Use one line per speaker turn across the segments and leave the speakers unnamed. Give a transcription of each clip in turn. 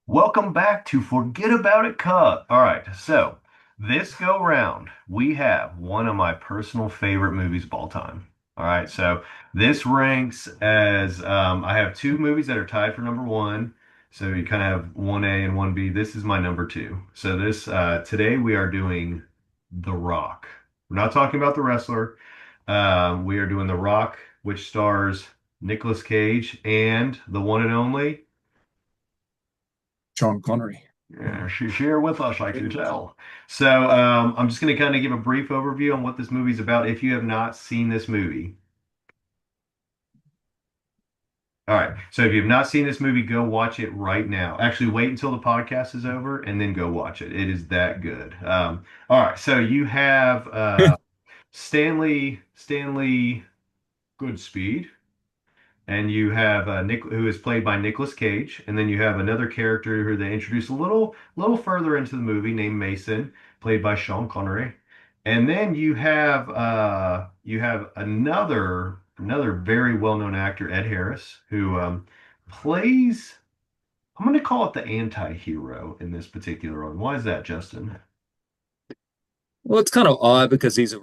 Welcome back to Forget About It Cub. All right, so this go round, we have one of my personal favorite movies of all time. All right, so this ranks as I have two movies that are tied for number one. So you kind of have 1A and 1B. This is my number two. So this today we are doing The Rock. We're not talking about the wrestler. We are doing The Rock, which stars Nicolas Cage and the one and only.
Sean Connery.
Yeah, share with us, I can tell. So, I'm just going to kind of give a brief overview on what this movie's about if you have not seen this movie. All right. So, if you have not seen this movie, go watch it right now. Actually, wait until the podcast is over and then go watch it. It is that good. All right. So, you have Stanley Goodspeed. And you have Nick, who is played by Nicolas Cage, and then you have another character who they introduce a little further into the movie named Mason, played by Sean Connery, and then you have another very well-known actor, Ed Harris, who plays. I'm going to call it the anti-hero in this particular one. Why is that, Justin?
Well, it's kind of odd because he's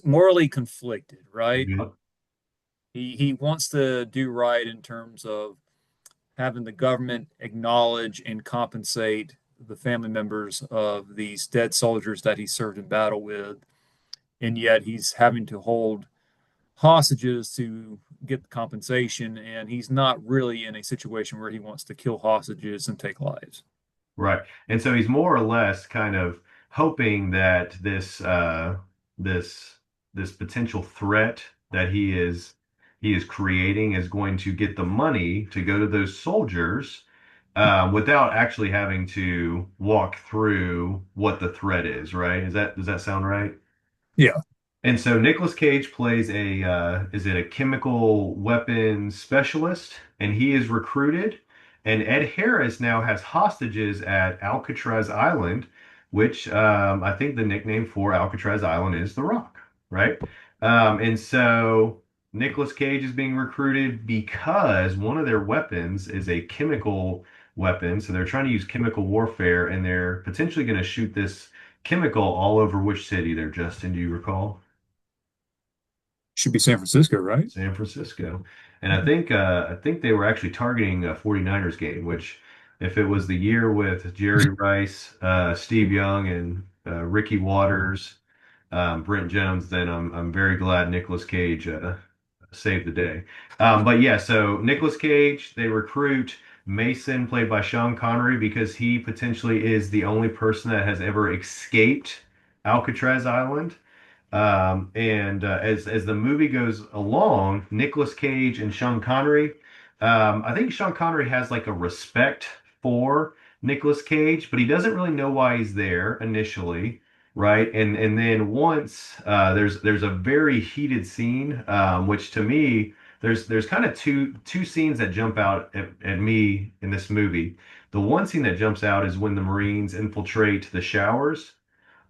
morally conflicted, right?
Yep.
He wants to do right in terms of having the government acknowledge and compensate the family members of these dead soldiers that he served in battle with, and yet he's having to hold hostages to get the compensation, and he's not really in a situation where he wants to kill hostages and take lives.
Right. And so he's more or less kind of hoping that this this potential threat that he is creating is going to get the money to go to those soldiers without actually having to walk through what the threat is, right? Does that sound right?
Yeah,
And so Nicolas Cage plays a is it a chemical weapons specialist, and he is recruited. And Ed Harris now has hostages at Alcatraz Island, which I think the nickname for Alcatraz Island is The Rock, right? And so Nicolas Cage is being recruited because one of their weapons is a chemical weapon. So they're trying to use chemical warfare, and they're potentially going to shoot this chemical all over which city there, Justin, do you recall?
should be San Francisco, right?
San Francisco. And I think they were actually targeting a 49ers game, which if it was the year with Jerry Rice, Steve Young, and Ricky Waters, Brent Jones, then I'm very glad Nicolas Cage saved the day. But yeah, so Nicolas Cage, they recruit Mason, played by Sean Connery, because he potentially is the only person that has ever escaped Alcatraz Island. And as the movie goes along, Nicolas Cage and Sean Connery, I think Sean Connery has like a respect for Nicolas Cage, but he doesn't really know why he's there initially, right? And then once there's a very heated scene, which to me there's kind of two scenes that jump out at me in this movie. The one scene that jumps out is when the Marines infiltrate the showers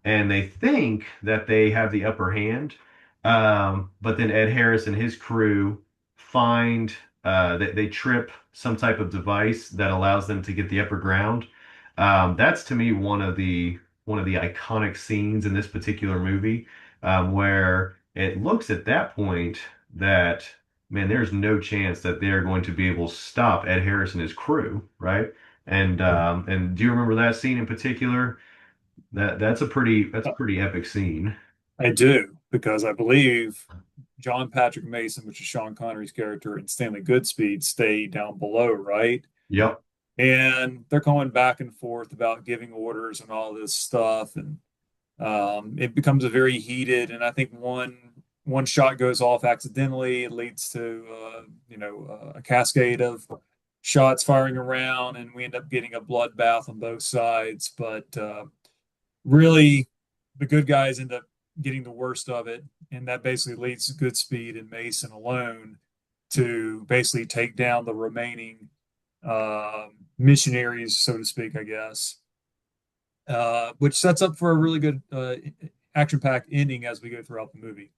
and they think that they have the upper hand. But then Ed Harris and his crew find they trip some type of device that allows them to get the upper ground. That's to me one of the iconic scenes in this particular movie, where it looks at that point that man, there's no chance that they're going to be able to stop Ed Harris and his crew, right? And do you remember that scene in particular? That's a pretty epic scene.
I do, because I believe John Patrick Mason, which is Sean Connery's character, and Stanley Goodspeed stay down below, right?
Yep.
And they're going back and forth about giving orders and all this stuff, and it becomes a very heated. And I think one shot goes off accidentally. It leads to a cascade of shots firing around, and we end up getting a bloodbath on both sides. But really, the good guys end up getting the worst of it, and that basically leads Goodspeed and Mason alone to basically take down the remaining missionaries, so to speak, I guess, which sets up for a really good action-packed ending as we go throughout the movie.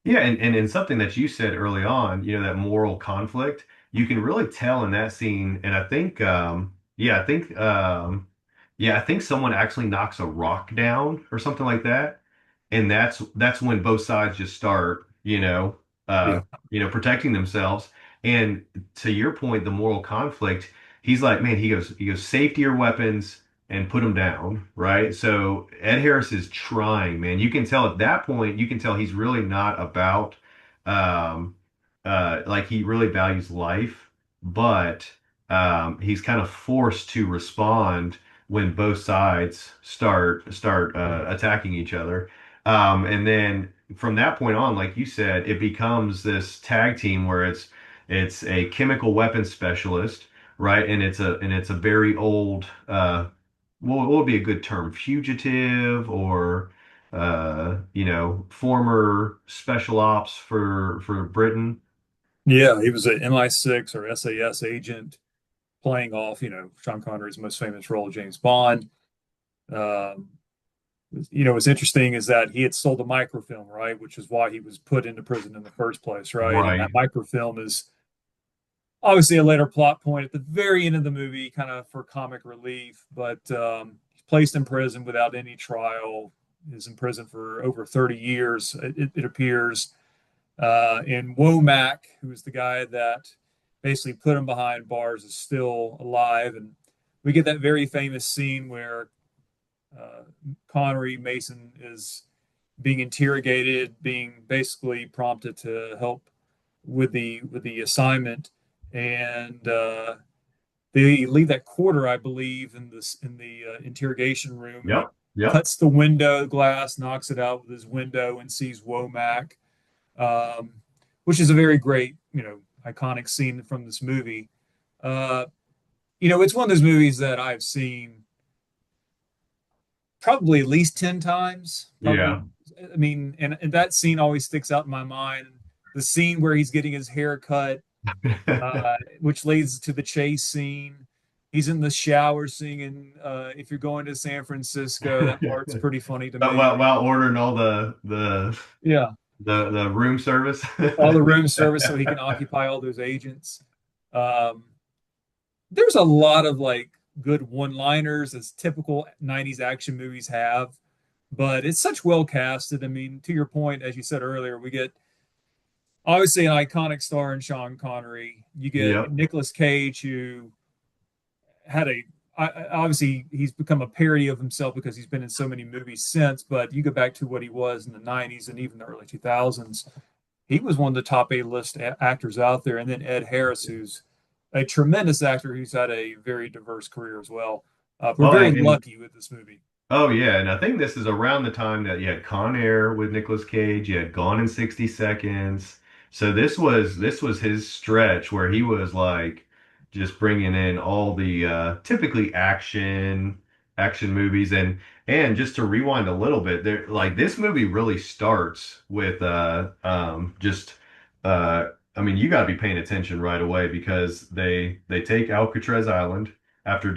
Yeah, and something that you said early on, that moral conflict, you can really tell in that scene. And I think, I think someone actually knocks a rock down or something like that, and that's when both sides just start,
Yeah.
protecting themselves. And to your point, the moral conflict, he's like, man, he goes, safety your weapons and put them down, right? So Ed Harris is trying, man. You can tell at that point, you can tell he's really not about, um, like he really values life, but he's kind of forced to respond when both sides start attacking each other. And then from that point on, like you said, it becomes this tag team where it's a chemical weapons specialist, right? And it's a very old what would be a good term? Fugitive or former special ops for Britain.
Yeah, he was an MI6 or SAS agent playing off, Sean Connery's most famous role, James Bond. Um, what's interesting is that he had stole the microfilm, right, which is why he was put into prison in the first place, right? And that
Right.
microfilm is obviously a later plot point at the very end of the movie, kind of for comic relief, but he's placed in prison without any trial. Is in prison for over 30 years, it appears. And Womack, who's the guy that basically put him behind bars, is still alive. And we get that very famous scene where uh, Connery Mason is being interrogated, being basically prompted to help with the assignment, and they leave that quarter, I believe, in the interrogation room, and he
Yep. Yep.
cuts the window glass, knocks it out with his window, and sees Womack, um, which is a very great, iconic scene from this movie. Uh, it's one of those movies that I've seen probably at least 10 times. Probably,
Yeah.
I mean, and that scene always sticks out in my mind. The scene where he's getting his hair cut, which leads to the chase scene. He's in the shower singing "If You're Going to San Francisco." That part's pretty funny to
But
me.
while ordering all the
Yeah,
the the room service.
all the room service so he can occupy all those agents. Um, there's a lot of like good one-liners as typical 90s action movies have, but it's such well casted. I mean, to your point, as you said earlier, we get obviously an iconic star in Sean Connery. You get
Yep.
Nicolas Cage, who had obviously he's become a parody of himself because he's been in so many movies since, but you go back to what he was in the 90s and even the early 2000s, he was one of the top A-list actors out there. And then Ed Harris, who's a tremendous actor who's had a very diverse career as well. We're
Well,
very
and
lucky with this movie.
oh yeah, and I think this is around the time that you had Con Air with Nicolas Cage, you had Gone in 60 Seconds. So this was his stretch where he was like just bringing in all the typically action movies. And just to rewind a little bit, there like this movie really starts with just I mean, you got to be paying attention right away because they take Alcatraz Island after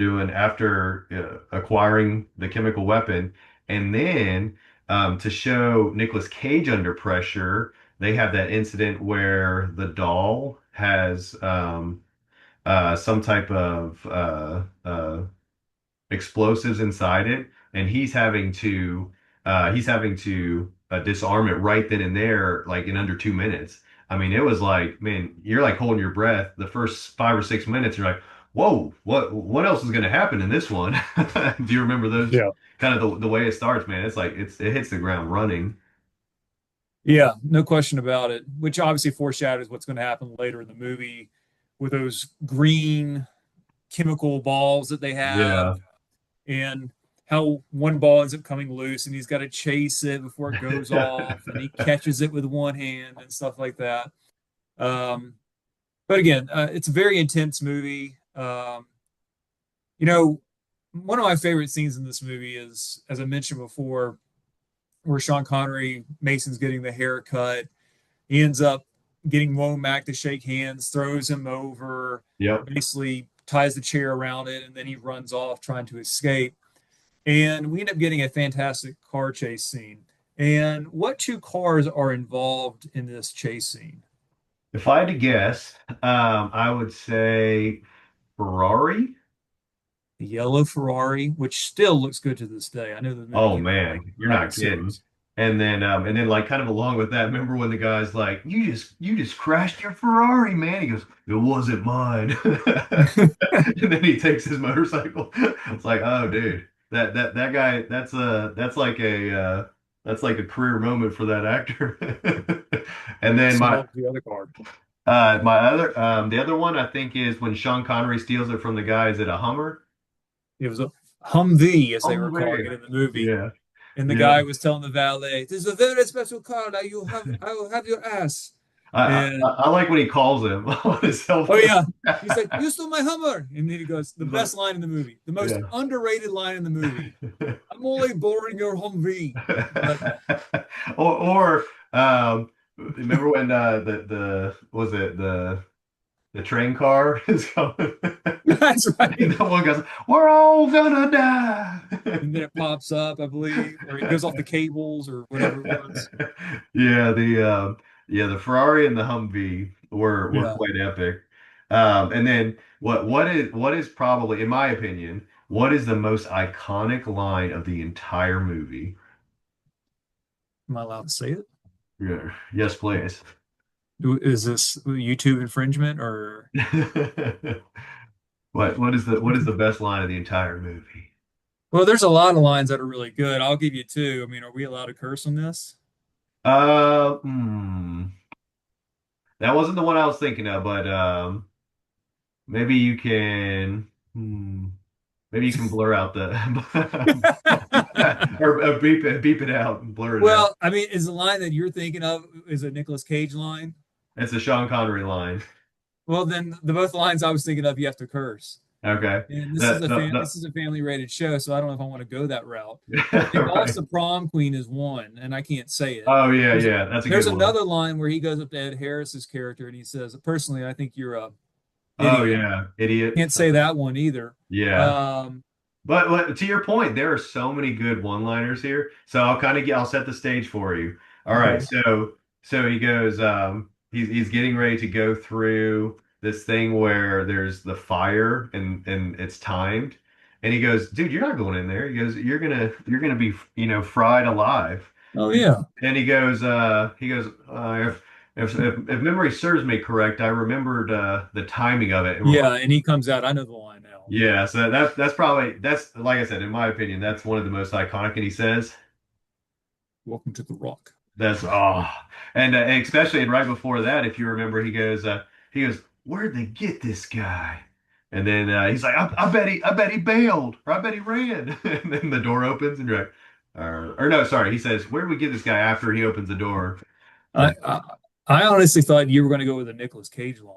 acquiring the chemical weapon, and then to show Nicolas Cage under pressure, they have that incident where the doll has some type of explosives inside it, and he's having to disarm it right then and there, like in under 2 minutes. I mean, it was like, man, you're like holding your breath the first 5 or 6 minutes. You're like, whoa, what else is going to happen in this one? Do you remember those
Yeah.
kind of the way it starts, man? It's like it hits the ground running.
Yeah, no question about it, which obviously foreshadows what's going to happen later in the movie with those green chemical balls that they have
Yeah.
and how one ball ends up coming loose and he's got to chase it before it goes off and he catches it with one hand and stuff like that. Um, but again, it's a very intense movie. You know, one of my favorite scenes in this movie is, as I mentioned before, where Sean Connery, Mason's getting the haircut. He ends up getting Womack to shake hands, throws him over,
Yep.
basically ties the chair around it, and then he runs off trying to escape. And we end up getting a fantastic car chase scene. And what two cars are involved in this chase scene?
If I had to guess, I would say Ferrari.
The yellow Ferrari, which still looks good to this day. I know the movie
Oh
came out in like
man, you're not kidding.
96.
And then like kind of along with that, remember when the guy's like, you just crashed your Ferrari, man. He goes, it wasn't mine. And then he takes his motorcycle. It's like, oh dude, that guy, that's like a career moment for that actor. And then
So what was the other car?
my other the other one I think is when Sean Connery steals it from the guy. Is it a Hummer?
It was a Humvee, as they were calling it
Hummer.
in the movie.
Yeah.
And the
Yeah.
guy was telling the valet, "This is a very special car that I will have your ass." And
I like when he calls him on his cell
oh
phone.
yeah, he's like, "You stole my Hummer," and then he goes, "The
He's like,
best line in the movie, the most
yeah.
underrated line in the movie. I'm only borrowing your Humvee." But
Or remember when the was it the train car is coming?
that's right.
And that one goes, "We're all gonna die."
And then it pops up, I believe, or it goes off the cables or whatever it was.
Yeah, yeah, the Ferrari and the Humvee were
Yeah,
quite epic. And then what is probably, in my opinion, what is the most iconic line of the entire movie?
am I allowed to say it?
Yeah. Yes, please.
Is this YouTube infringement or?
What is the best line of the entire movie?
Well, there's a lot of lines that are really good. I'll give you two. I mean, are we allowed to curse on this?
Uh, hmm. That wasn't the one I was thinking of, but maybe you can. Hmm. Maybe you can blur out the or beep it out and blur it out.
Well, I mean, is the line that you're thinking of is a Nicolas Cage line?
It's a Sean Connery line.
Well, then the both lines I was thinking of, you have to curse.
Okay.
And
The
this is a family rated show, so I don't know if I want to go that route. I think
right.
also Prom Queen is one, and I can't say it.
Oh yeah,
There's
yeah. That's a
there's
good one.
another line where he goes up to Ed Harris's character and he says, "Personally, I think you're a
Oh
idiot."
yeah, idiot.
Can't say that one either.
Yeah.
Um,
But to your point, there are so many good one-liners here. So I'll set the stage for you. All right.
okay.
So he goes he's getting ready to go through this thing where there's the fire and it's timed. And he goes, "Dude, you're not going in there." He goes, you're gonna be, fried alive."
Oh yeah,
And he goes, if memory serves me correct, I remembered the timing of it. And we're like,
yeah. And he comes out. I know the line now.
yeah, so that's probably that's like I said, in my opinion, that's one of the most iconic. And he says
Welcome to the Rock.
that's and especially and right before that, if you remember, he goes, where'd they get this guy? And then he's like, I bet he bailed, or I bet he ran. And then the door opens, and you're like, or no, sorry, he says, where did we get this guy after he opens the door?
I, I I honestly thought you were going to go with a Nicolas Cage line.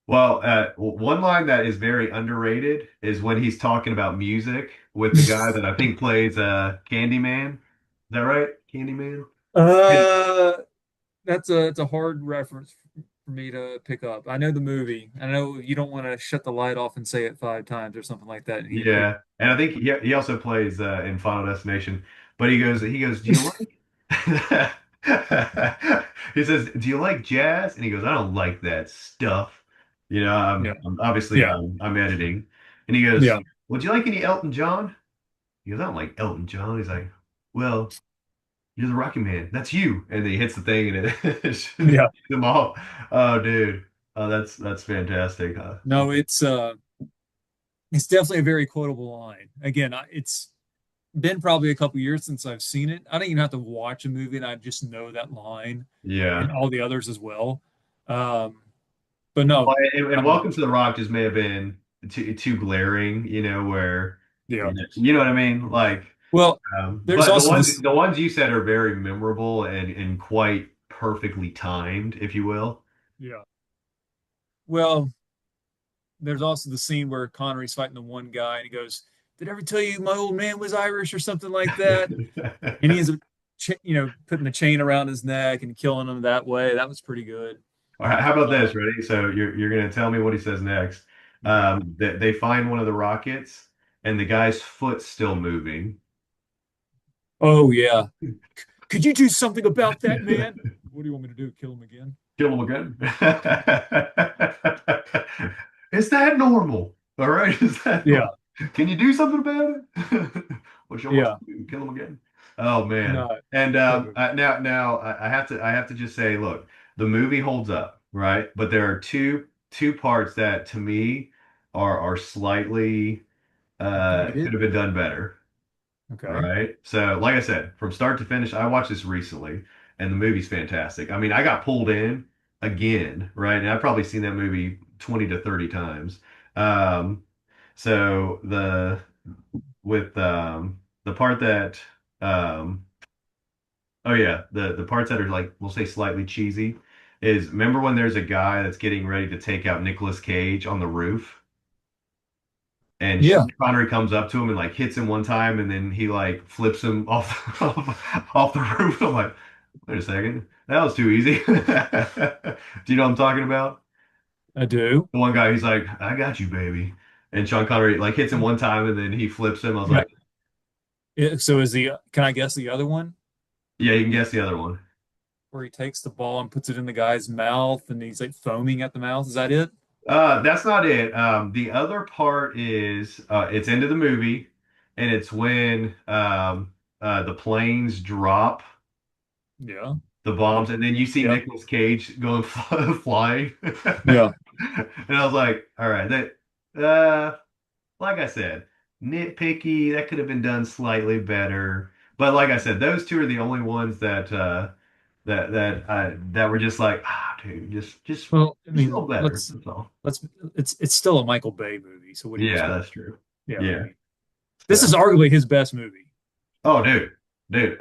Well, one line that is very underrated is when he's talking about music with the guy that I think plays Candyman. Is that right? Candyman? And-
Uh, that's a hard reference for me to pick up. I know the movie. I know you don't want to shut the light off and say it 5 times or something like that.
Yeah, and I think he also plays in Final Destination. But he goes, do you like? He says, do you like jazz? And he goes, I don't like that stuff.
Yeah,
I'm obviously
yeah,
I'm editing. And he goes,
yeah,
would you like any Elton John? He goes, I don't like Elton John. He's like, well, you're the Rocky Man. That's you. And then he hits the thing and it shoots
yeah.
them all. Oh, dude. Oh, that's fantastic.
No, it's definitely a very quotable line. Again, it's been probably a couple years since I've seen it. I don't even have to watch a movie, and I just know that line and
Yeah.
all the others as well. Um, but no,
Well, and
um,
Welcome to the Rock just may have been too glaring, where
yeah.
you know what I mean? Like,
Well, there's
but
also this.
the ones you said are very memorable and quite perfectly timed, if you will.
Yeah. Well, there's also the scene where Connery's fighting the one guy, and he goes, "Did I ever tell you my old man was Irish or something like that?" And he ends up, putting the chain around his neck and killing him that way. That was pretty good.
All right, how about
Uh,
this? Ready? So you're gonna tell me what he says next.
okay.
They find one of the rockets, and the guy's foot's still moving.
Oh yeah. Could you do something about that, man? What do you want me to do? Kill him again?
Kill him again. Is that normal? All right, is that
Yeah,
normal? Can you do something about it? What you want
yeah.
to do? Kill him again? Oh man.
No,
And
great movie.
now I have to just say, look, the movie holds up, right? But there are two parts that to me are slightly could
Dated.
have been done better.
Okay.
Right. So, like I said, from start to finish, I watched this recently and the movie's fantastic. I mean, I got pulled in again, right? And I've probably seen that movie 20 to 30 times. Um, so with the part that oh yeah, the parts that are like we'll say slightly cheesy is remember when there's a guy that's getting ready to take out Nicolas Cage on the roof? And
Yeah,
Sean Connery comes up to him and like hits him one time, and then he like flips him off off the roof. I'm like, wait a second, that was too easy. Do you know what I'm talking about?
I do.
The one guy, he's like, "I got you, baby," and Sean Connery like hits him one time, and then he flips him. I was
Yeah.
like,
So is the can I guess the other one
"Yeah, you can guess the other one."
where he takes the ball and puts it in the guy's mouth and he's like foaming at the mouth? Is that it?
That's not it. The other part is it's into the movie, and it's when the planes drop
Yeah.
the
The
bombs, and then you see
Yep.
Nicolas Cage going flying.
Yeah.
And I was like, all right, like I said, nitpicky, that could have been done slightly better. But like I said, those two are the only ones that were just like, dude,
Well, I
just feel
mean,
better. That's all.
let's it's still a Michael Bay movie, so what do you
Yeah,
expect?
that's true.
Yeah, I
Yeah.
mean, this is
So,
arguably his best movie.
oh, dude,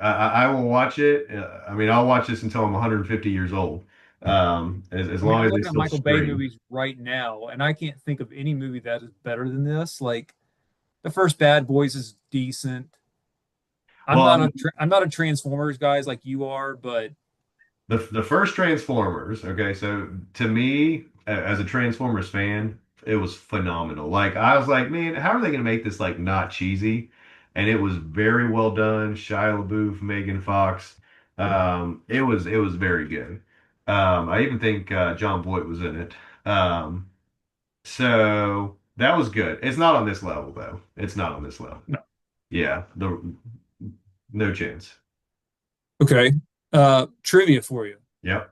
I will watch it. I mean, I'll watch this until I'm 150 years old. As
I mean,
long
I'm
as they
looking at
still
Michael Bay
scream.
movies right now, and I can't think of any movie that is better than this. Like the first Bad Boys is decent.
Well,
I'm not a Transformers guys like you are, but
the first Transformers, okay, so to me, as a Transformers fan, it was phenomenal. Like I was like, man, how are they gonna make this like not cheesy? And it was very well done. Shia LaBeouf, Megan Fox. It was very good. I even think John Boyd was in it. So that was good. It's not on this level though. It's not on this level.
no.
Yeah, the no chance.
Okay. Trivia for you.
Yep.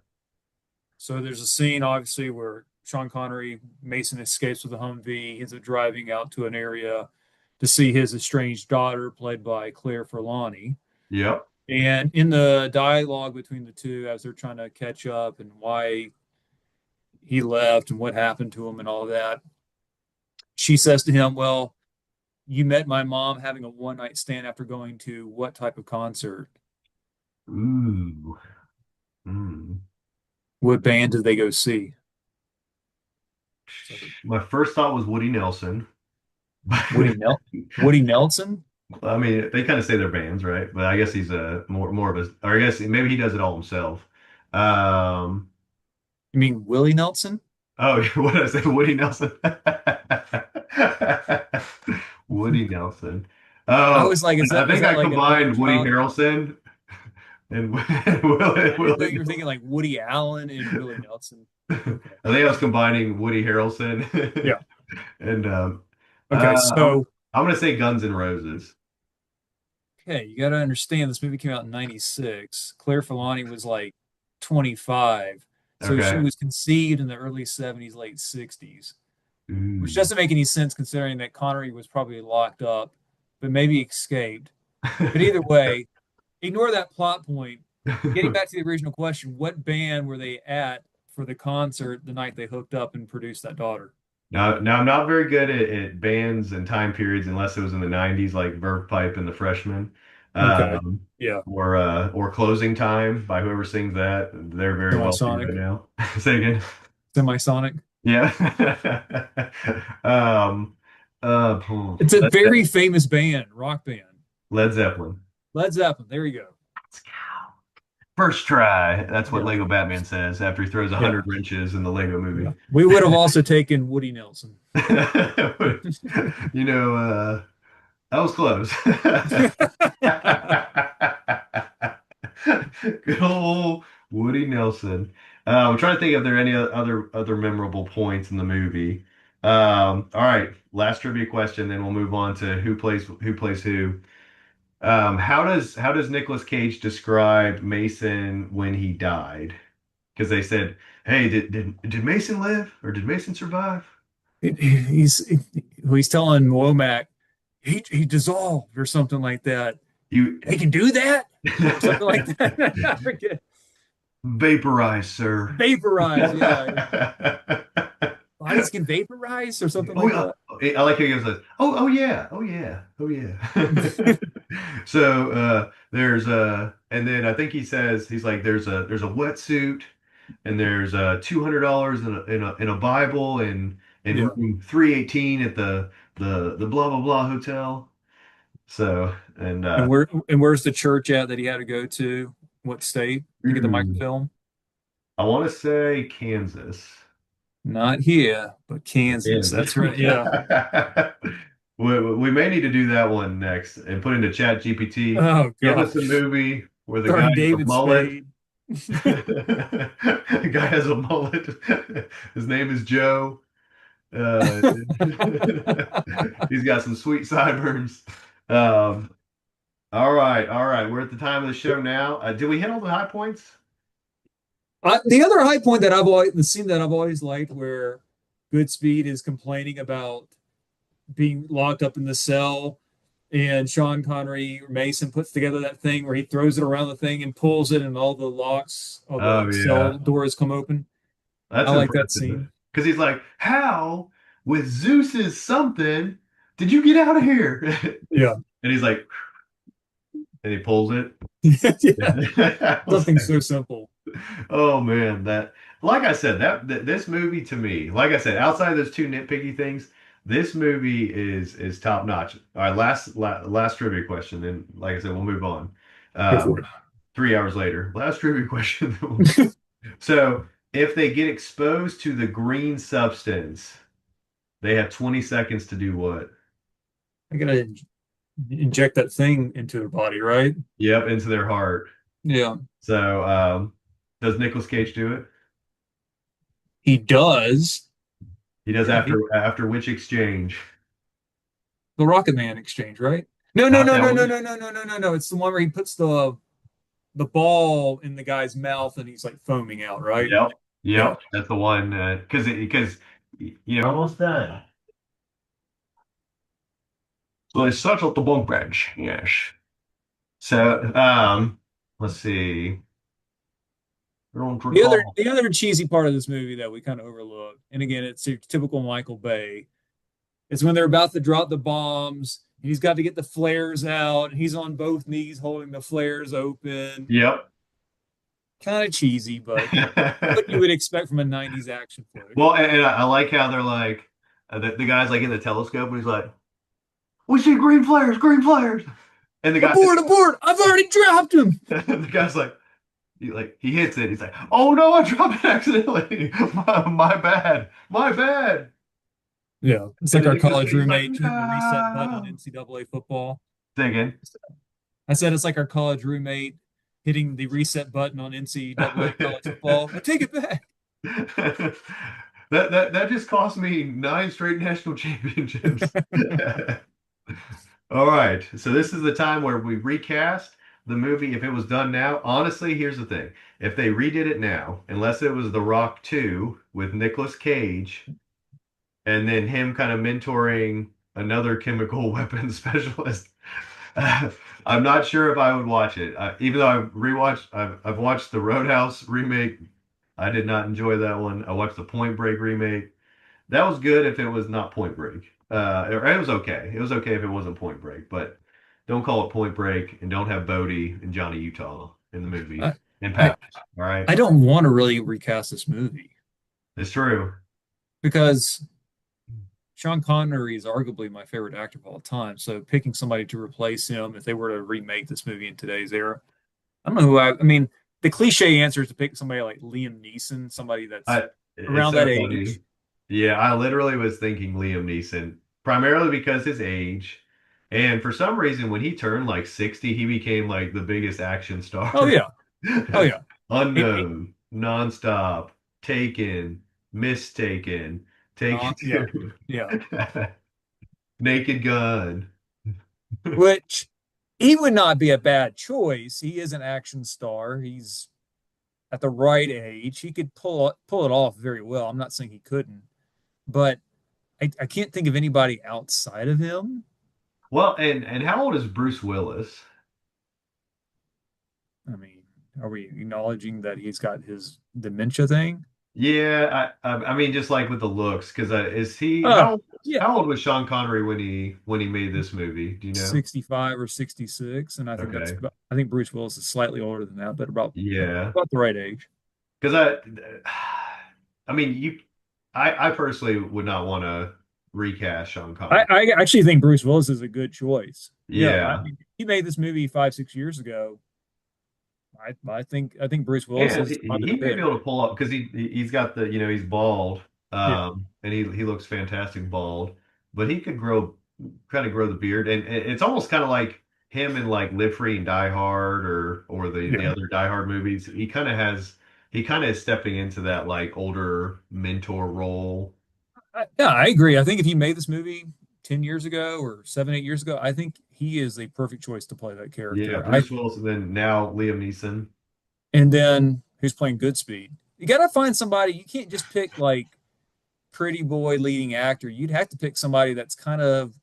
So there's a scene, obviously, where Sean Connery, Mason escapes with a Humvee. He ends up driving out to an area to see his estranged daughter, played by Claire Forlani.
Yep.
And in the dialogue between the two, as they're trying to catch up and why he left and what happened to him and all that, she says to him, well, you met my mom having a one night stand after going to what type of concert?
Ooh. Mm.
What band did they go see? So
My first thought was Woody Nelson.
Woody Nel Woody Nelson?
I mean, they kind of say they're bands, right? But I guess he's a more of a, or I guess maybe he does it all himself. Um,
You mean Willie Nelson?
oh, what did I say? Woody Nelson. Woody Nelson.
I
Oh,
was like,
I
is
think
that
I
like an old
combined Woody
child?
Harrelson and
I didn't know
Willie
you were thinking
Nelson.
like Woody Allen and Willie Nelson.
I
Okay.
think I was combining Woody Harrelson
Yeah.
and
Okay.
uh, I'm
So,
I'm gonna say Guns N' Roses.
okay, you got to understand this movie came out in 96. Claire Forlani was like 25. So she
Okay.
was conceived in the early 70s, late 60s, which
Ooh.
doesn't make any sense considering that Connery was probably locked up, but maybe escaped. But either way, ignore that plot point. Getting back to the original question, what band were they at for the concert the night they hooked up and produced that daughter?
Now I'm not very good at bands and time periods unless it was in the 90s, like Verve Pipe and the Freshmen,
Okay.
um,
Yeah.
or Closing Time by whoever sings that. They're very wealthy right
Semisonic.
now. Say again.
Semisonic.
Yeah. um,
It's a
Led,
very famous band, rock band.
Led Zeppelin.
Led Zeppelin. There you go.
First try. That's what
Yeah.
Lego Batman says after he throws a
Yeah.
hundred wrenches in the Lego
Yeah.
movie.
We would have also taken Woody Nelson.
You know, that was close. Good old Woody Nelson. I'm trying to think if there are any other memorable points in the movie. All right, last trivia question, then we'll move on to who plays who. How does Nicolas Cage describe Mason when he died? Because they said, "Hey, did Mason live or did Mason survive?"
He's he's telling Womack he dissolved or something like that.
You
He can do that or something like that. I forget.
vaporize, sir.
Vaporize, yeah. Bodies can vaporize or something
Oh
like
yeah.
that.
I like how he goes like, oh yeah, oh yeah, oh yeah. So there's and then I think he says he's like there's a wetsuit and there's $200 in a Bible and
Yeah.
room 318 at the blah blah blah hotel. So and
Where's the church at that he had to go to? What state to get the
ooh,
microfilm?
I want to say Kansas.
Not here, but Kansas.
Kansas.
That's right. Yeah.
We may need to do that one next and put into Chat GPT.
Oh
Give us a
gosh.
movie where the guy
Starring
has a
David
mullet.
Spade.
The guy has a mullet. His name is Joe. Uh, he's got some sweet sideburns. Um, all right, all right. We're at the time of the show now. Did we hit all the high points?
The other high point that the scene that I've always liked where Goodspeed is complaining about being locked up in the cell and Sean Connery or Mason puts together that thing where he throws it around the thing and pulls it and all the locks, all the
Oh
cell
yeah,
doors come open. I
that's
like that
impressive.
scene.
Because he's like, "How with Zeus's something did you get out of here?"
Yeah.
And he's like, and he pulls it.
Yeah.
Yeah. I was
Something
like,
so simple.
oh man, that like I said, this movie to me, like I said, outside of those two nitpicky things, this movie is top notch. All right, last trivia question, and like I said, we'll move on.
Go for
Um,
it.
3 hours later, last trivia question. So if they get exposed to the green substance, they have 20 seconds to do what?
I gotta inject that thing into their body, right?
Yep, into their heart.
Yeah.
So does Nicolas Cage do it?
He does.
He does
Yeah,
after which exchange?
the Rocket Man exchange, right? No, no,
Not
no,
that
no, no,
one.
no, no, no, no, no, no. It's the one where he puts the ball in the guy's mouth and he's like foaming out, right?
Yep.
Yeah.
Yep. That's the one. Because almost done. So they start at the bunk bench. Yes. So let's see. I don't recall.
The other cheesy part of this movie that we kind of overlook, and again, it's your typical Michael Bay, is when they're about to drop the bombs. He's got to get the flares out. He's on both knees holding the flares open.
Yep.
Kind of cheesy, but what you would expect from a 90s action flick.
Well, and I like how they're like the guy's like in the telescope and he's like, "We see green flares," and the guy
Abort, abort! I've already dropped him.
the guy's like. He hits it. He's like, "Oh no, I dropped it accidentally. My bad. My bad."
Yeah, it's
And
like
then
our
Nicolas
college
Cage is like,
roommate hitting the reset button on
"No."
NCAA football.
Say again.
I said it's like our college roommate hitting the reset button on NCAA college football. I take it back.
That just cost me 9 straight national championships. All right. So this is the time where we recast the movie if it was done now. Honestly, here's the thing. If they redid it now, unless it was The Rock 2 with Nicolas Cage and then him kind of mentoring another chemical weapons specialist, I'm not sure if I would watch it. Even though I've watched the Roadhouse remake. I did not enjoy that one. I watched the Point Break remake. That was good if it was not Point Break. Or it was okay. It was okay if it wasn't Point Break, but don't call it Point Break and don't have Bodie and Johnny Utah in the movie
I,
and
I,
Pat. All right,
I don't want to really recast this movie
it's true.
because Sean Connery is arguably my favorite actor of all time. So picking somebody to replace him if they were to remake this movie in today's era, I don't know I mean, the cliche answer is to pick somebody like Liam Neeson, somebody that's
It's
around
so
that
funny.
age.
Yeah, I literally was thinking Liam Neeson primarily because his age, And for some reason, when he turned like 60, he became like the biggest action
Oh
star.
yeah. Oh yeah.
Unknown, Nonstop, Taken, Mistaken, Taken
Yeah.
Two,
Yeah.
Naked Gun.
Which he would not be a bad choice. He is an action star. He's at the right age. He could pull it off very well. I'm not saying he couldn't, but I can't think of anybody outside of him.
Well, and how old is Bruce Willis?
I mean, are we acknowledging that he's got his dementia thing?
Yeah, I mean just like with the looks, because is he
Uh, yeah,
how old was Sean Connery when he made this movie? Do you know?
65 or 66, and I think
Okay,
I think Bruce Willis is slightly older than that, but
yeah,
about the right age.
because I mean I personally would not want to recast Sean Connery.
I actually think Bruce Willis is a good choice. Yeah, I
Yeah.
mean, he made this movie 5, 6 years ago. I think Bruce Willis
And
is probably
he
the
may be
pick.
able to pull up because he's got the he's bald,
Yeah,
and he looks fantastic bald, but he could kind of grow the beard, and it's almost kind of like him in like Live Free and Die Hard or the
yeah,
other Die Hard movies. He kind of is stepping into that like older mentor role.
yeah. I agree. I think if he made this movie 10 years ago or 7, 8 years ago, I think he is a perfect choice to play that
Yeah,
character.
Bruce Willis, and then now Liam Neeson.
And then who's playing Goodspeed? You got to find somebody. You can't just pick like pretty boy leading actor. You'd have to pick somebody that's kind of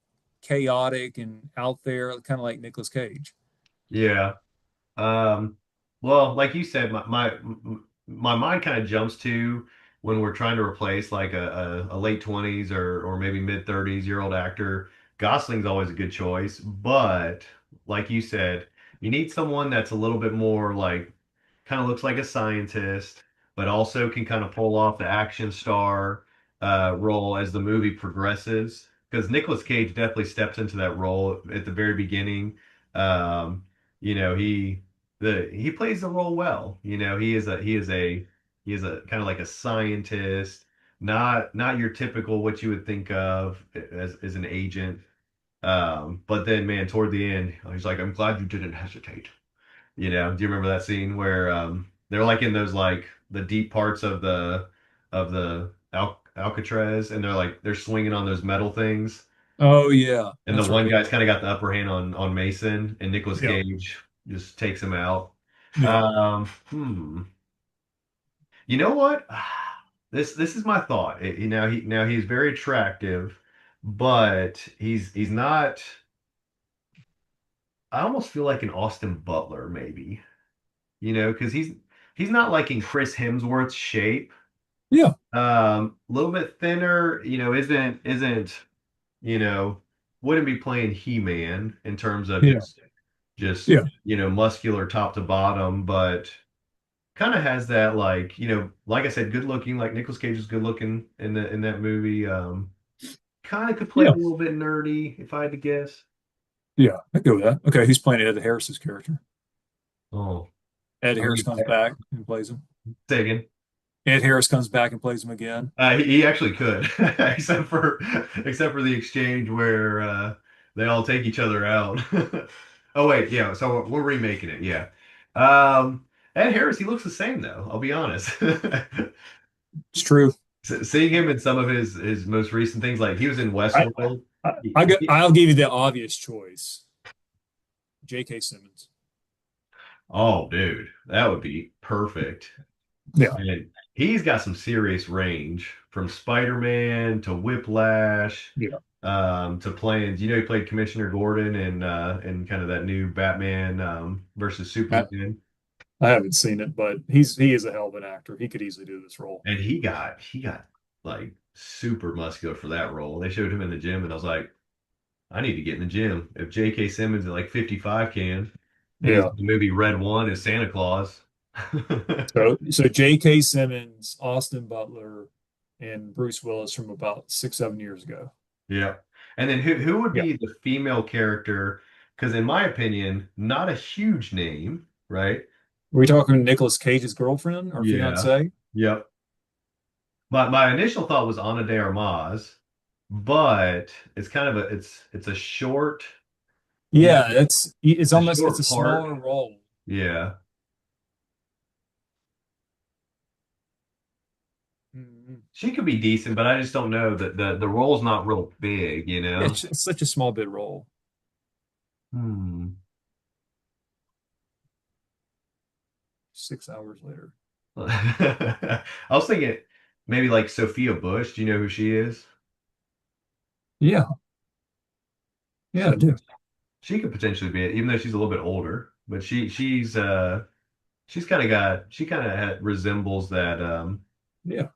chaotic and out there, kind of like Nicolas Cage.
Yeah. Um, well, like you said, my mind kind of jumps to when we're trying to replace like a late 20s or maybe mid 30s year old actor. Gosling's always a good choice, but like you said, you need someone that's a little bit more like kind of looks like a scientist, but also can kind of pull off the action star role as the movie progresses. Because Nicolas Cage definitely steps into that role at the very beginning. Um, you know, he plays the role well. You know, he is a kind of like a scientist, not your typical what you would think of as an agent. But then man, toward the end, he's like, I'm glad you didn't hesitate. You know, do you remember that scene where they're like in those like the deep parts of the Alcatraz, and they're swinging on those metal things,
Oh yeah,
and the
that's
one
right.
guy's kind of got the upper hand on Mason, and Nicolas
Yeah,
Cage just takes him out.
yeah,
You know what? This is my thought. You know, he's very attractive, but he's not. I almost feel like an Austin Butler, maybe. You know, because he's not like in Chris Hemsworth's shape.
yeah,
A little bit thinner, you know, isn't, you know, wouldn't be playing He-Man in terms of
yeah,
just,
yeah.
you know, muscular top to bottom, but kind of has that like, you know, like I said, good looking, like Nicolas Cage is good looking in that movie. Kind of could play a
Yeah,
little bit nerdy if I had to guess.
yeah. I go with that. Okay, who's playing Ed Harris's character?
Oh,
Ed
I
Harris
mean,
comes back and plays him.
say again.
Ed Harris comes back and plays him again.
He actually could, except for the exchange where they all take each other out. Oh wait, yeah. So we're remaking it. Yeah. Um, Ed Harris, he looks the same though. I'll be honest.
It's true.
Seeing him in some of his most recent things, like he was in
I,
Westworld.
I'll give you the obvious choice. J.K. Simmons.
Oh, dude, that would be perfect.
Yeah,
And he's got some serious range from Spider-Man to Whiplash,
yeah.
to playing. You know, he played Commissioner Gordon in kind of that new Batman versus
I,
Superman,
I haven't seen it, but he is a hell of an actor. He could easily do this role.
and he got like super muscular for that role. They showed him in the gym, and I was like, I need to get in the gym. If J.K. Simmons at like 55 can, and he's
Yeah.
in the movie Red One as Santa Claus.
So J.K. Simmons, Austin Butler, and Bruce Willis from about 6, 7 years ago.
Yeah. And then who would
Yeah.
be the female character? Because in my opinion, not a huge name, right?
Are we talking Nicolas Cage's girlfriend or
Yeah.
fiance?
Yep. My initial thought was Ana de Armas, but it's kind of it's a short. Yeah,
Yeah, it's
the
almost it's a
short part.
smaller role.
Yeah,
Mhm.
she could be decent, but I just don't know that the role's not real big, you
Yeah,
know.
it's such a small bit role.
Hmm.
6 hours later.
I was thinking maybe like Sophia Bush. Do you know who she is?
Yeah, yeah, I
She
do.
she could potentially be it, even though she's a little bit older. But she's kind of got she kind of resembles that
Yeah,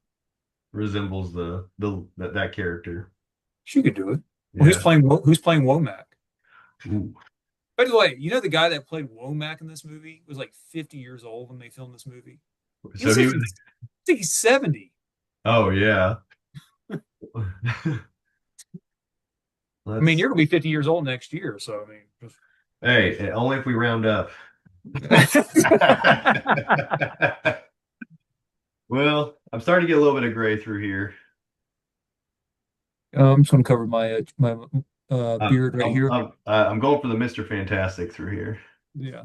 resembles that character.
she could do it. Well,
Yeah.
who's playing Womack?
Ooh.
By the way, you know the guy that played Womack in this movie was like 50 years old when they filmed this movie. He
So
was
he
like,
was.
I think he's 70.
Oh yeah.
I mean,
Let's.
you're gonna be 50 years old next year, so I mean,
Hey, only if we round up. Well, I'm starting to get a little bit of gray through here.
I'm just gonna cover my beard right here.
I'm going for the Mr. Fantastic through here.
Yeah.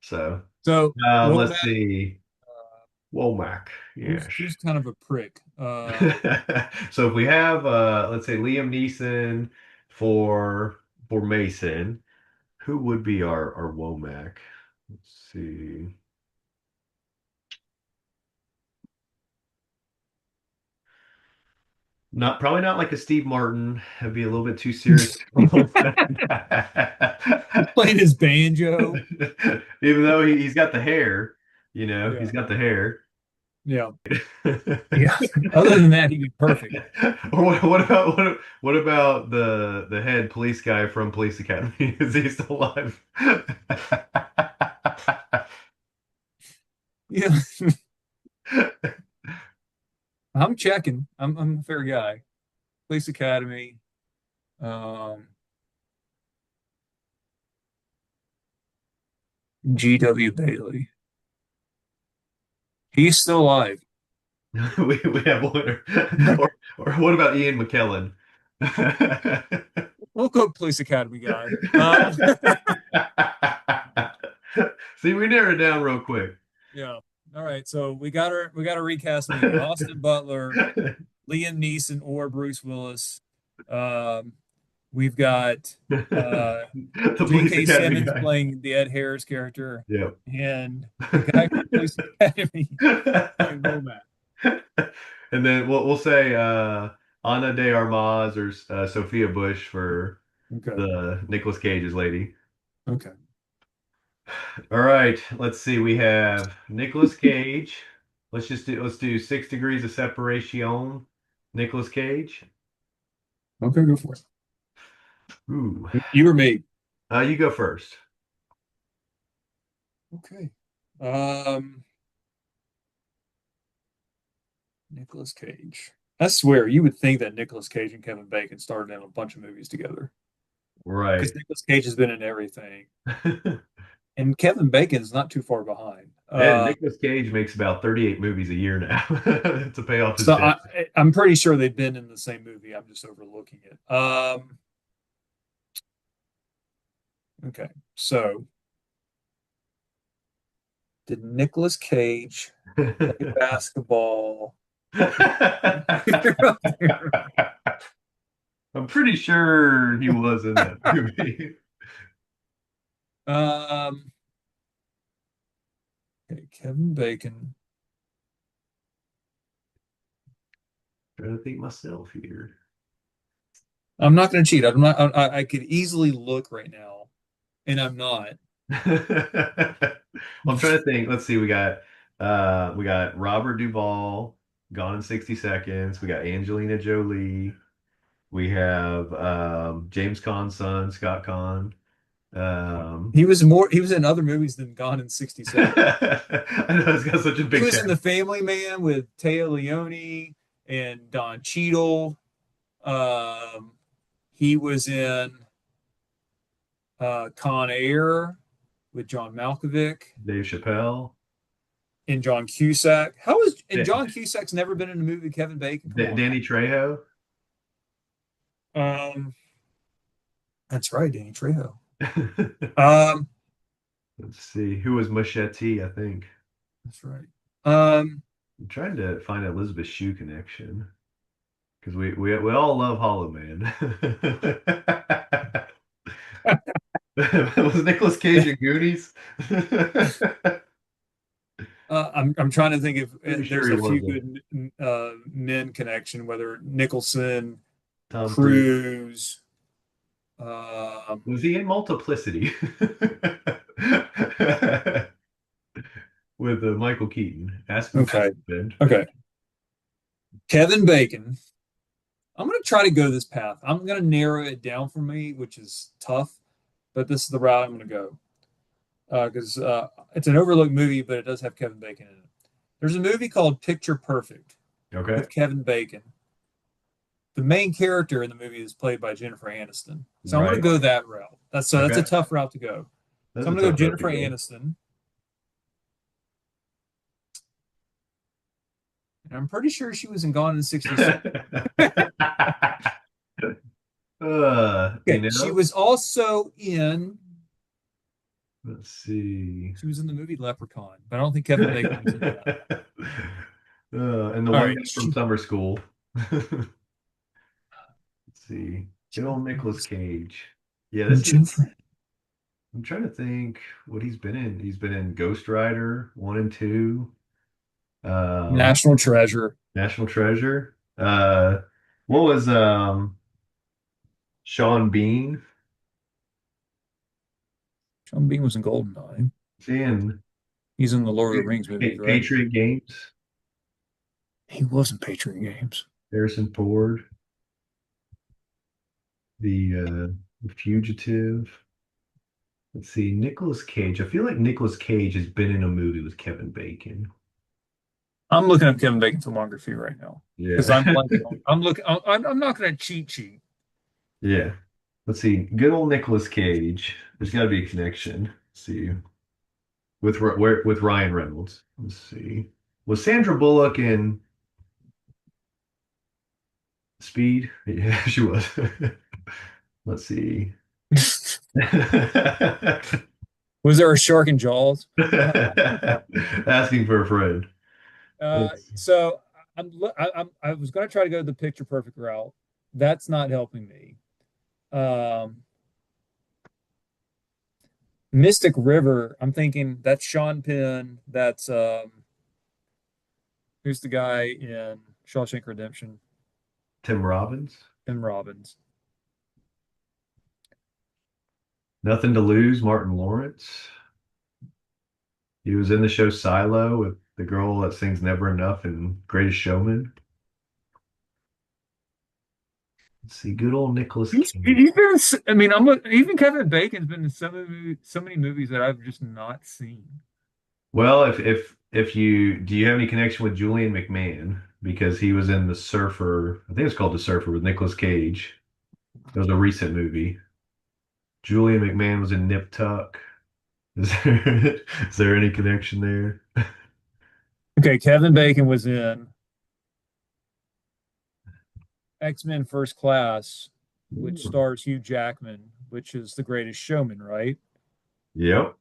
So
So
let's
Womack,
see. Womack. Yes.
who's kind of a prick?
So if we have let's say Liam Neeson for Mason, who would be our Womack? Let's see. Not probably not like a Steve Martin. That'd be a little bit too serious.
Playing his banjo.
Even though he's got the hair, he's
Yeah.
got the hair.
Yeah. Yeah. Other than that, he'd be perfect.
Or what about the head police guy from Police Academy? Is he still alive?
Yeah. I'm checking. I'm a fair guy. Police Academy. Um, G.W. Bailey. He's still alive.
We have one, or what about Ian McKellen?
We'll go Police Academy guy.
See, we narrowed it down real quick.
Yeah. All right. So we got our recast again. Austin Butler, Liam Neeson, or Bruce Willis. Um, we've got uh,
The Police
J.K.
Academy
Simmons
guy.
playing the Ed Harris character,
Yeah.
and the guy from Police Academy playing Womack.
And then we'll say Ana de Armas or Sophia Bush for
Okay.
the Nicolas Cage's lady.
Okay.
All right, let's see. We have Nicolas Cage. Let's do 6 degrees of separation. Nicolas Cage.
Okay. Go for
Ooh.
it. You or me?
You go first.
Okay. Um, Nicolas Cage. I swear, you would think that Nicolas Cage and Kevin Bacon started in a bunch of movies together
Right.
because Nicolas Cage has been in everything, and Kevin Bacon's not too far behind.
And Nicolas Cage makes about 38 movies a year now to pay off his
So
debt.
I'm pretty sure they've been in the same movie. I'm just overlooking it. Okay. So did Nicolas Cage play basketball?
I'm pretty sure he was in that movie.
Um, okay, Kevin Bacon.
Trying to think myself here.
I'm not going to cheat. I'm not. I could easily look right now, and I'm not.
I'm trying to think. Let's see. We got Robert Duvall, Gone in 60 Seconds. We got Angelina Jolie. We have James Caan's son, Scott Caan. Um,
He was more. He was in other movies than Gone in 60 Seconds.
I know it's got such a
He
big
was in The
cast.
Family Man with Taya Leone and Don Cheadle. Um, he was in Con Air with John Malkovich
Dave Chappelle,
and John Cusack. How is and
Da-
John Cusack's never been in a movie with Kevin Bacon? Come on.
Danny Trejo.
Um, that's right, Danny Trejo. Um,
Let's see. Who was Machete, I think.
that's right. Um,
I'm trying to find Elizabeth Shue connection because we all love Hollow Man. Was Nicolas Cage in Goonies?
I'm trying to think if
Pretty sure
there's
he
a few
wasn't.
good men connection, whether Nicholson,
Tom Cruise.
Cruise. Um,
Was he in Multiplicity? With Michael Keaton. Asking for
okay,
Ben.
okay. Kevin Bacon. I'm going to try to go this path. I'm going to narrow it down for me, which is tough, but this is the route I'm going to go because it's an overlooked movie, but it does have Kevin Bacon in it. There's a movie called Picture Perfect
Okay.
with Kevin Bacon. The main character in the movie is played by Jennifer Aniston. So I'm going to
Right.
go that route. That's a
Okay.
tough route to go. So
That's
I'm
a
going to go
tough road to
Jennifer
go.
Aniston, and I'm pretty sure she was in Gone in 60 Seconds.
You
Okay, she
know?
was also in.
Let's see.
She was in the movie Leprechaun, but I don't think Kevin Bacon was in that.
And the
All
one
right,
guy from summer school. Let's see. Good old Nicolas Cage. Yeah, this is.
Jennifer.
I'm trying to think what he's been in. He's been in Ghost Rider 1 and 2,
National Treasure.
National Treasure. What was Sean Bean?
Sean Bean was in Goldeneye.
In
He's in the Lord of the Rings movies, right?
Patriot Games.
He was in Patriot Games.
Harrison Ford, the Fugitive. Let's see, Nicolas Cage. I feel like Nicolas Cage has been in a movie with Kevin Bacon.
I'm looking up Kevin Bacon's filmography right now because I'm
Yeah.
blanking on. I'm looking. I'm not going to cheat sheet.
Yeah. Let's see. Good old Nicolas Cage. There's got to be a connection. Let's see. With Ryan Reynolds. Let's see. Was Sandra Bullock in Speed? Yeah, she was. Let's see.
Was there a shark in Jaws?
Asking for a friend. Let's
So I was going to try to go the picture perfect route. That's not helping me. Um, Mystic River. I'm thinking that's Sean Penn. That's who's the guy in Shawshank Redemption?
Tim Robbins.
Tim Robbins.
Nothing to Lose, Martin Lawrence. He was in the show Silo with the girl that sings Never Enough and Greatest Showman. Let's see, good old Nicolas Cage.
He's been. I mean, even Kevin Bacon's been in so many movies that I've just not seen.
Well, if you do you have any connection with Julian McMahon? Because he was in The Surfer. I think it's called The Surfer with Nicolas Cage. It was a recent movie. Julian McMahon was in Nip Tuck. Is there, is there any connection there?
Okay, Kevin Bacon was in X-Men First Class, which
Ooh.
stars Hugh Jackman, which is The Greatest Showman, right?
Yep.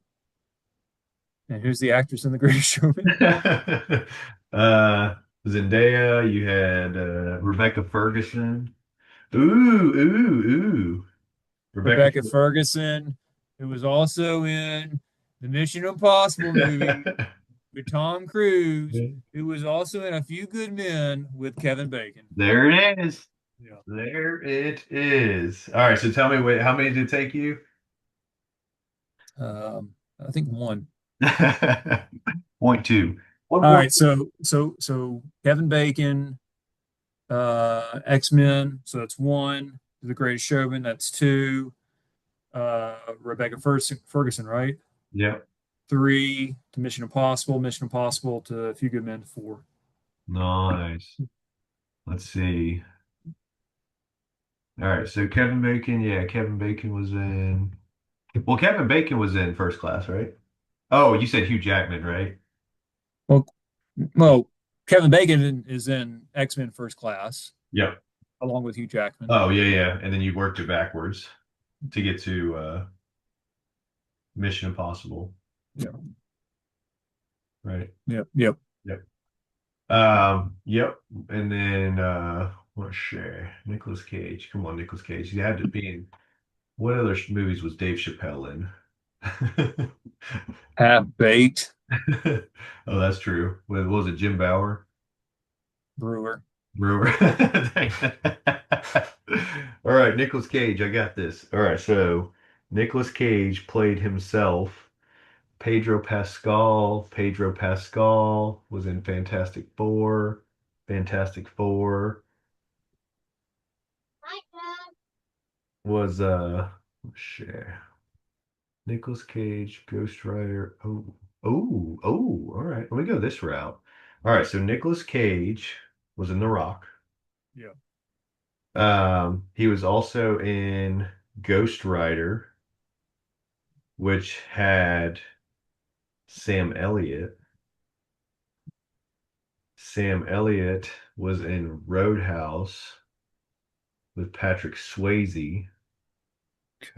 And who's the actress in The Greatest Showman?
uh, Zendaya, you had Rebecca Ferguson. Ooh. Rebecca.
Rebecca Ferguson, who was also in the Mission Impossible movie with Tom Cruise, who was also in A Few Good Men with Kevin Bacon.
There it is.
Yeah.
There it is. All right, so tell me, wait, how many did it take you?
I think one.
Point two. One
All
point.
right, so Kevin Bacon, X-Men, so that's one. The Greatest Showman, that's two. Rebecca Ferguson, right?
Yep.
Three to Mission Impossible to A Few Good Men, four.
Nice. Let's see. All right, so Kevin Bacon, yeah, Kevin Bacon was in. Well, Kevin Bacon was in First Class, right? Oh, you said Hugh Jackman, right?
Well, well, Kevin Bacon is in X-Men First Class
Yep.
along with Hugh Jackman.
Oh, yeah. And then you worked it backwards to get to Mission Impossible,
Yeah.
right?
Yep. Yep.
Yep. Yep. And then what share? Nicolas Cage. Come on, Nicolas Cage. He had to be in what other movies was Dave Chappelle in?
Half Baked.
Oh, that's true. What was it, Jim Bauer?
Brewer.
Brewer. All right, Nicolas Cage, I got this. All right, so Nicolas Cage played himself. Pedro Pascal. Pedro Pascal was in Fantastic Four. Fantastic Four was share. Nicolas Cage, Ghost Rider. All right. Let me go this route. All right, so Nicolas Cage was in The Rock.
Yeah.
He was also in Ghost Rider, which had Sam Elliott. Sam Elliott was in Roadhouse with Patrick Swayze.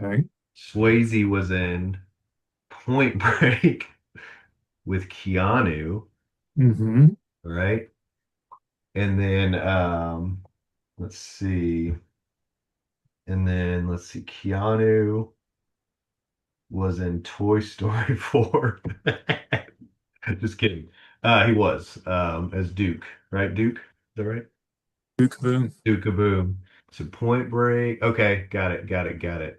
Okay.
Swayze was in Point Break with Keanu,
Mm-hmm.
right? And then let's see. And then let's see. Keanu was in Toy Story 4. Just kidding. He was as Duke, right? Duke, is that right?
Duke Boom.
Duke Kaboom. So Point Break. Okay, got it.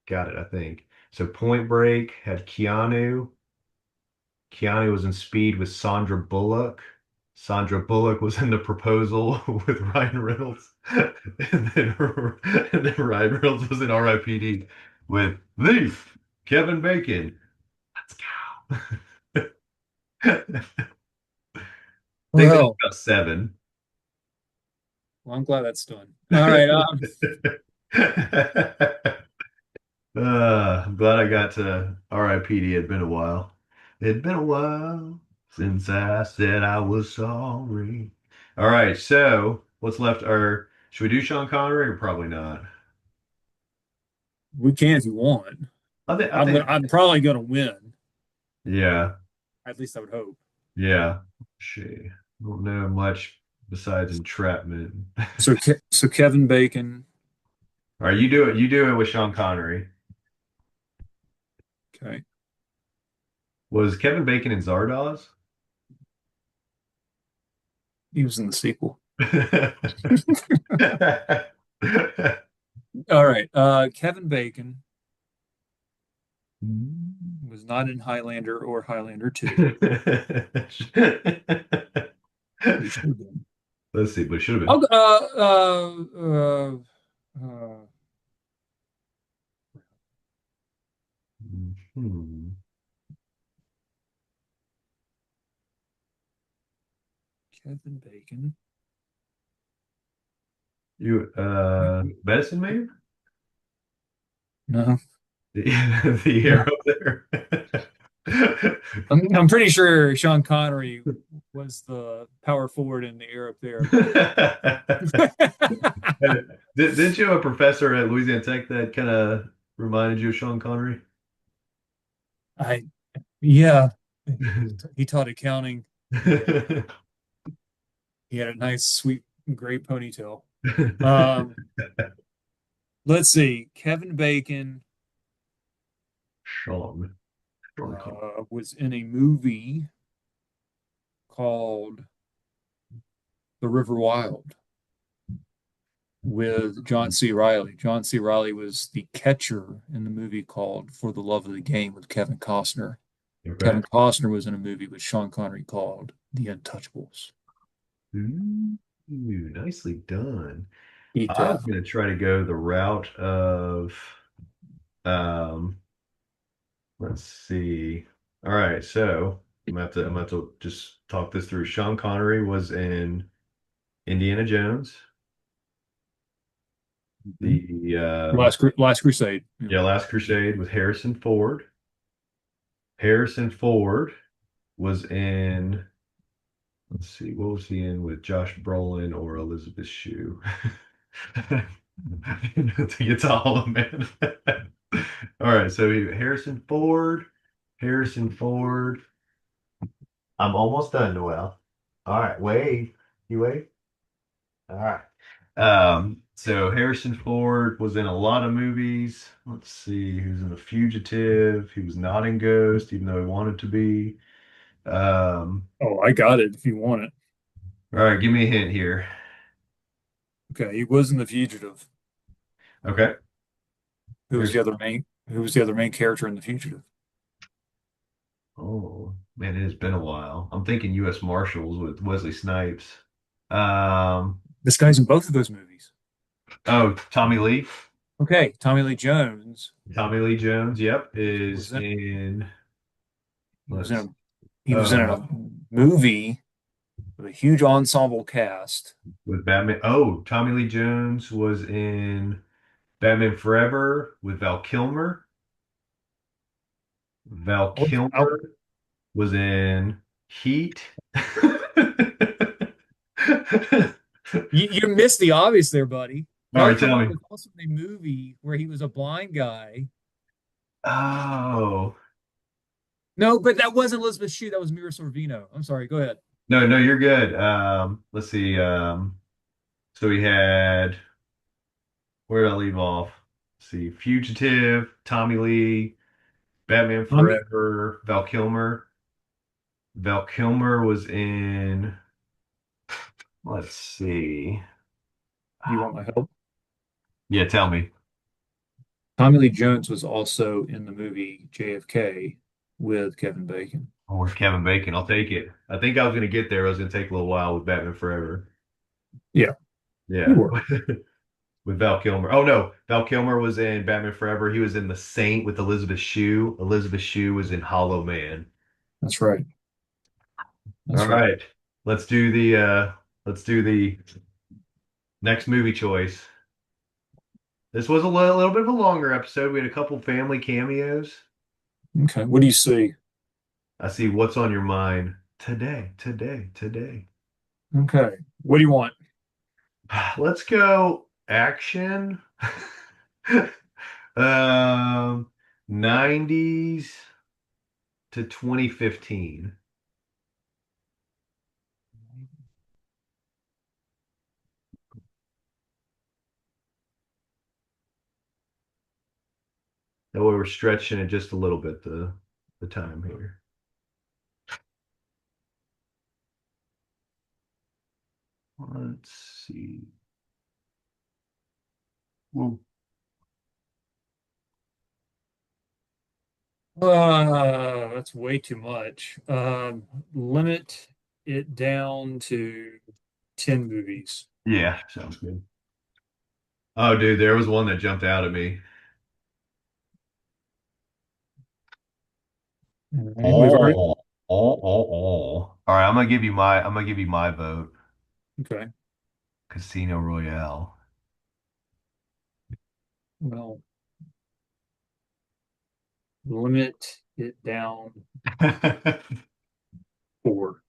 I think so. Point Break had Keanu. Keanu was in Speed with Sandra Bullock. Sandra Bullock was in The Proposal with Ryan Reynolds. And then, and then Ryan Reynolds was in R.I.P.D. with the Kevin Bacon. Let's go. I think that's
Well,
about seven.
well, I'm glad that's done. All right.
I'm glad I got to R.I.P.D. It'd been a while. It'd been a while since I said I was sorry. All right, so what's left are should we do Sean Connery or probably not?
We can if you want.
I think
I'm probably gonna win.
yeah,
At least I would hope.
yeah. She don't know much besides entrapment.
So Kevin Bacon.
All right, you do it with Sean Connery.
Okay.
Was Kevin Bacon in Zardoz?
He was in the sequel. All right. Kevin Bacon was not in Highlander or Highlander 2. He should have been.
Let's see, but it should have
Oh,
been. Hmm.
Kevin Bacon.
You medicine man?
No,
The, the
no.
arrow there.
I'm pretty sure Sean Connery was the power forward in the air up there, but
Didn't you have a professor at Louisiana Tech that kind of reminded you of Sean Connery?
I yeah, he taught accounting. He had a nice, sweet, gray ponytail. Um, let's see. Kevin Bacon
Sean Connery.
was in a movie called The River Wild with John C. Riley. John C. Riley was the catcher in the movie called For the Love of the Game with Kevin Costner.
Okay.
Kevin Costner was in a movie with Sean Connery called The Untouchables.
Ooh, nicely done.
Eat
I was
that.
going to try to go the route of, um, let's see. All right, so I'm gonna have to just talk this through. Sean Connery was in Indiana Jones,
Mhm.
the
Last Crusade. Yeah.
yeah, Last Crusade with Harrison Ford. Harrison Ford was in, let's see, what was he in with Josh Brolin or Elizabeth Shue? To get to all of them, man. All right, so Harrison Ford, Harrison Ford. I'm almost done, Noel. All right, wait. You wait. All right. So Harrison Ford was in a lot of movies. Let's see, he was in The Fugitive. He was not in Ghost, even though he wanted to be.
Oh, I got it if you want it.
All right, give me a hint here.
Okay, he was in The Fugitive.
Okay.
Who was the
Harrison.
other main? Who was the other main character in The Fugitive?
Oh, man, it has been a while. I'm thinking U.S. Marshals with Wesley Snipes. Um,
This guy's in both of those movies.
oh, Tommy Lee.
Okay, Tommy Lee Jones
Tommy Lee Jones, yep, is
was in.
in,
He was in
let's,
a. He was in
uh,
a movie with a huge ensemble cast.
with Batman. Oh, Tommy Lee Jones was in Batman Forever with Val Kilmer. Val
What? Oh,
Kilmer was in Heat.
you missed the obvious there, buddy.
All
Val
right, tell
Kilmer
me.
was also in a movie where he was a blind guy.
Oh,
No, but that wasn't Elizabeth Shue. That was Mira Sorvino. I'm sorry. Go ahead.
no, no, you're good. Let's see. So we had, where did I leave off? Let's see, Fugitive, Tommy Lee, Batman
Tommy,
Forever, Val Kilmer. Val Kilmer was in, let's see.
do you want my help?
Yeah, tell me.
Tommy Lee Jones was also in the movie JFK with Kevin Bacon.
Oh, where's Kevin Bacon? I'll take it. I think I was going to get there. It was going to take a little while with Batman Forever.
Yeah, you
Yeah.
were.
With Val Kilmer. Oh no, Val Kilmer was in Batman Forever. He was in The Saint with Elizabeth Shue. Elizabeth Shue was in Hollow Man.
That's right.
All
That's right.
right. Let's do the next movie choice. This was a little bit of a longer episode. We had a couple family cameos.
Okay. What do you see?
I see what's on your mind today.
Okay. What do you want?
Let's go action. Um, 90s to 2015. That way we're stretching it just a little bit the time here. Let's see. Well,
That's way too much. Limit it down to 10 movies.
yeah, sounds good. Oh, dude, there was one that jumped out at me.
All right. We've already.
Oh, All right, I'm gonna give you my vote.
Okay.
Casino Royale.
Well, limit it down four.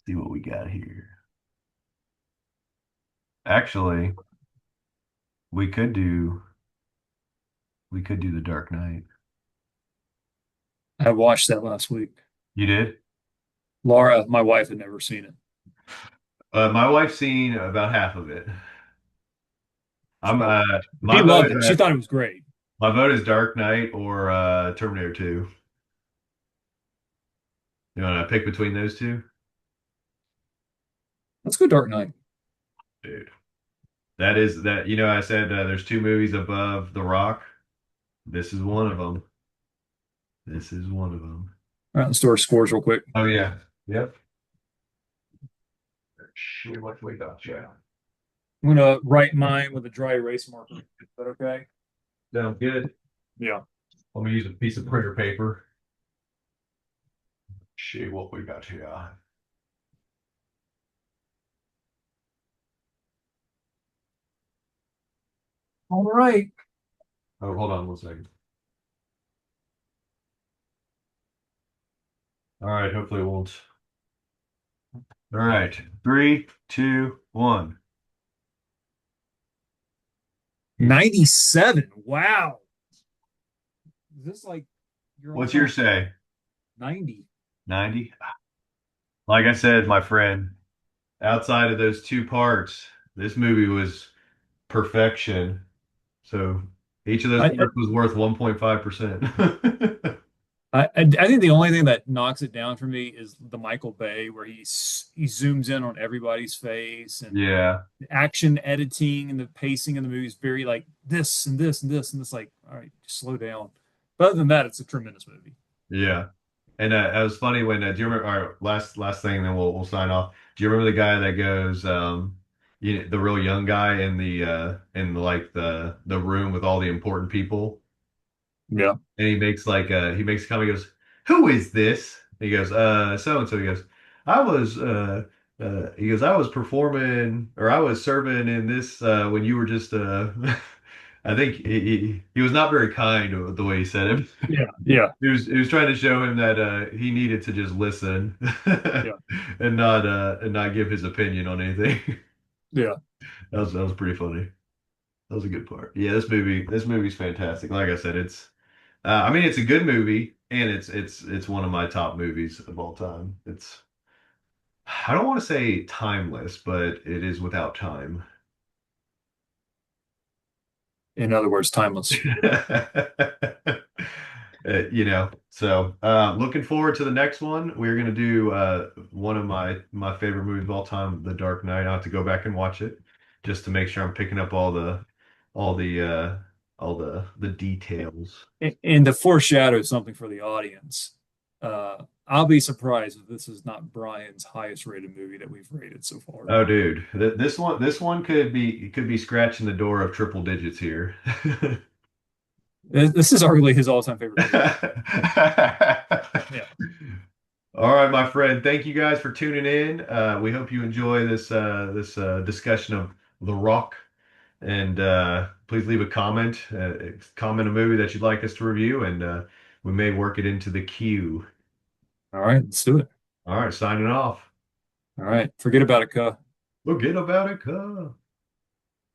See what we got here. Actually, we could do we could do The Dark Knight.
I watched that last week.
You did?
Laura, my wife, had never seen it.
My wife's seen about half of it. I'm
So
my
she
vote
loved
is
it. She thought it was great.
Dark Knight or Terminator 2. You want to pick between those two?
Let's go Dark Knight.
Dude. That is that, I said there's two movies above The Rock. This is one of them. This is one of them.
All right, let's do our scores real quick.
Oh yeah. Yep. Shit, what we got, yeah.
I'm gonna write mine with a dry erase marker. Is that okay?
Sounds good.
Yeah.
Let me use a piece of printer paper. Shit, what we got here.
All right.
Oh, hold on one second. All right, hopefully it won't. All right. Three, two, one.
97. Wow. Is this like your
What's your
all-time
say?
90?
90? Like I said, my friend, outside of those two parts, this movie was perfection. So each of those
I,
parts was worth 1.5%.
I think the only thing that knocks it down for me is the Michael Bay, where he zooms in on everybody's face, and
Yeah,
the action editing and the pacing of the movie is very like this and this and this and this. Like, all right, just slow down. But other than that, it's a tremendous movie.
yeah. And it was funny when do you remember our last thing, then we'll sign off. Do you remember the guy that goes the real young guy in like the room with all the important people?
Yeah.
And he makes a comment, he goes, "Who is this?" He goes, so and so. He goes, I was he goes, I was performing or I was serving in this when you were just I think he was not very kind with the way he said it.
Yeah. Yeah.
He was trying to show him that he needed to just listen
Yeah.
and not give his opinion on anything.
Yeah.
That was pretty funny. That was a good part. Yeah, this movie's fantastic. Like I said, I mean, it's a good movie, and it's one of my top movies of all time. It's I don't want to say timeless, but it is without time.
In other words, timeless.
So looking forward to the next one. We're gonna do one of my favorite movies of all time, The Dark Knight. I'll have to go back and watch it just to make sure I'm picking up all the the details.
And to foreshadow something for the audience, I'll be surprised if this is not Brian's highest rated movie that we've rated so far.
Oh, dude, this one could be scratching the door of triple digits here.
This is arguably his all-time favorite movie. Yeah.
All right, my friend. Thank you guys for tuning in. We hope you enjoy this discussion of The Rock, and please leave a comment. Comment a movie that you'd like us to review, and we may work it into the queue.
All right, let's do it.
All right, signing off.
All right, forget about it, cuh.
Forget about it, cuz.